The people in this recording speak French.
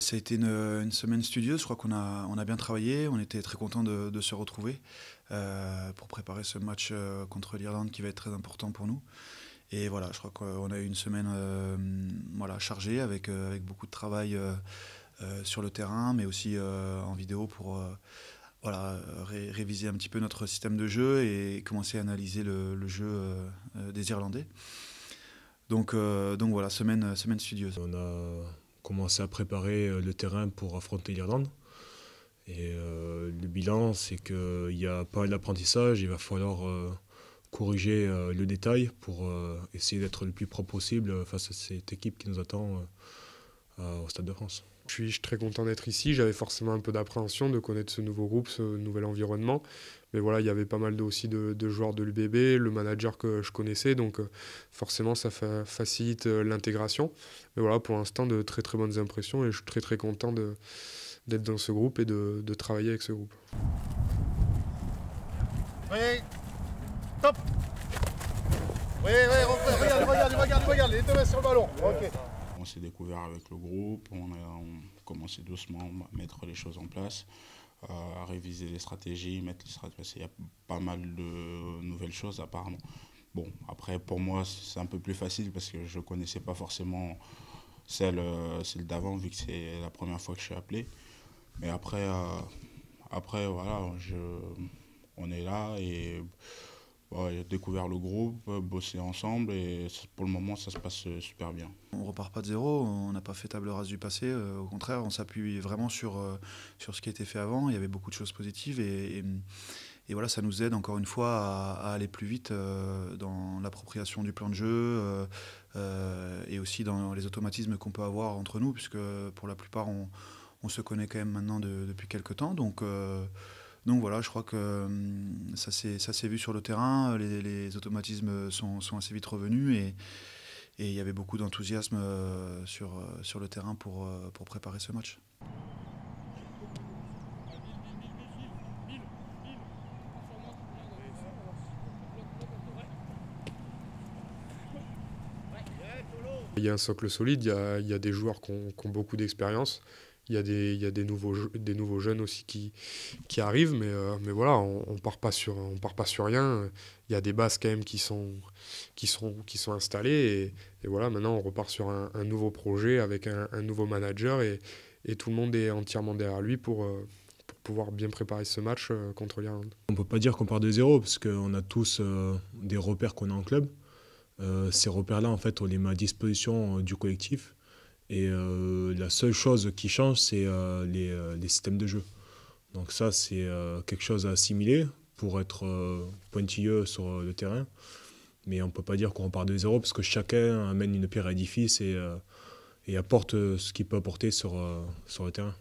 Ça a été une semaine studieuse, je crois qu'on a bien travaillé, on était très contents de se retrouver pour préparer ce match contre l'Irlande qui va être très important pour nous. Et voilà, je crois qu'on a eu une semaine voilà, chargée avec beaucoup de travail sur le terrain, mais aussi en vidéo pour voilà, réviser un petit peu notre système de jeu et commencer à analyser le jeu des Irlandais. Donc voilà, semaine studieuse. On a commencé à préparer le terrain pour affronter l'Irlande. Et le bilan, c'est qu'il y a pas mal d'apprentissage. Il va falloir corriger le détail pour essayer d'être le plus propre possible face à cette équipe qui nous attend au Stade de France. Je suis très content d'être ici. J'avais forcément un peu d'appréhension de connaître ce nouveau groupe, ce nouvel environnement. Mais voilà, il y avait pas mal aussi de joueurs de l'UBB, le manager que je connaissais. Donc forcément, ça facilite l'intégration. Mais voilà, pour l'instant, de très très bonnes impressions. Et je suis très très content d'être dans ce groupe et de travailler avec ce groupe. Oui, top. Oui, regarde, les deux mains sur le ballon. Ok. On s'est découvert avec le groupe, on commençait doucement à mettre les choses en place, à réviser les stratégies, mettre les stratégies. Il y a pas mal de nouvelles choses apparemment. Bon, après pour moi c'est un peu plus facile parce que je ne connaissais pas forcément celle d'avant vu que c'est la première fois que je suis appelé. Mais après voilà, on est là et j'ai découvert le groupe, bossé ensemble et pour le moment ça se passe super bien. On repart pas de zéro, on n'a pas fait table rase du passé, au contraire on s'appuie vraiment sur ce qui a été fait avant, il y avait beaucoup de choses positives et voilà, ça nous aide encore une fois à aller plus vite dans l'appropriation du plan de jeu et aussi dans les automatismes qu'on peut avoir entre nous, puisque pour la plupart on se connaît quand même maintenant depuis quelques temps. Donc voilà, je crois que ça s'est vu sur le terrain, les automatismes sont assez vite revenus et il y avait beaucoup d'enthousiasme sur le terrain pour préparer ce match. Il y a un socle solide, il y a des joueurs qui ont beaucoup d'expérience. Il y a des nouveaux jeunes aussi qui arrivent, mais voilà, on part pas sur rien. Il y a des bases quand même qui sont installées et voilà, maintenant on repart sur un nouveau projet avec un nouveau manager et tout le monde est entièrement derrière lui pour pouvoir bien préparer ce match contre l'Irlande. On ne peut pas dire qu'on part de zéro parce qu'on a tous des repères qu'on a en club. Ces repères-là, en fait, on les met à disposition du collectif. Et la seule chose qui change, c'est les systèmes de jeu. Donc ça, c'est quelque chose à assimiler pour être pointilleux sur le terrain. Mais on ne peut pas dire qu'on repart de zéro parce que chacun amène une pierre à l'édifice et apporte ce qu'il peut apporter sur le terrain.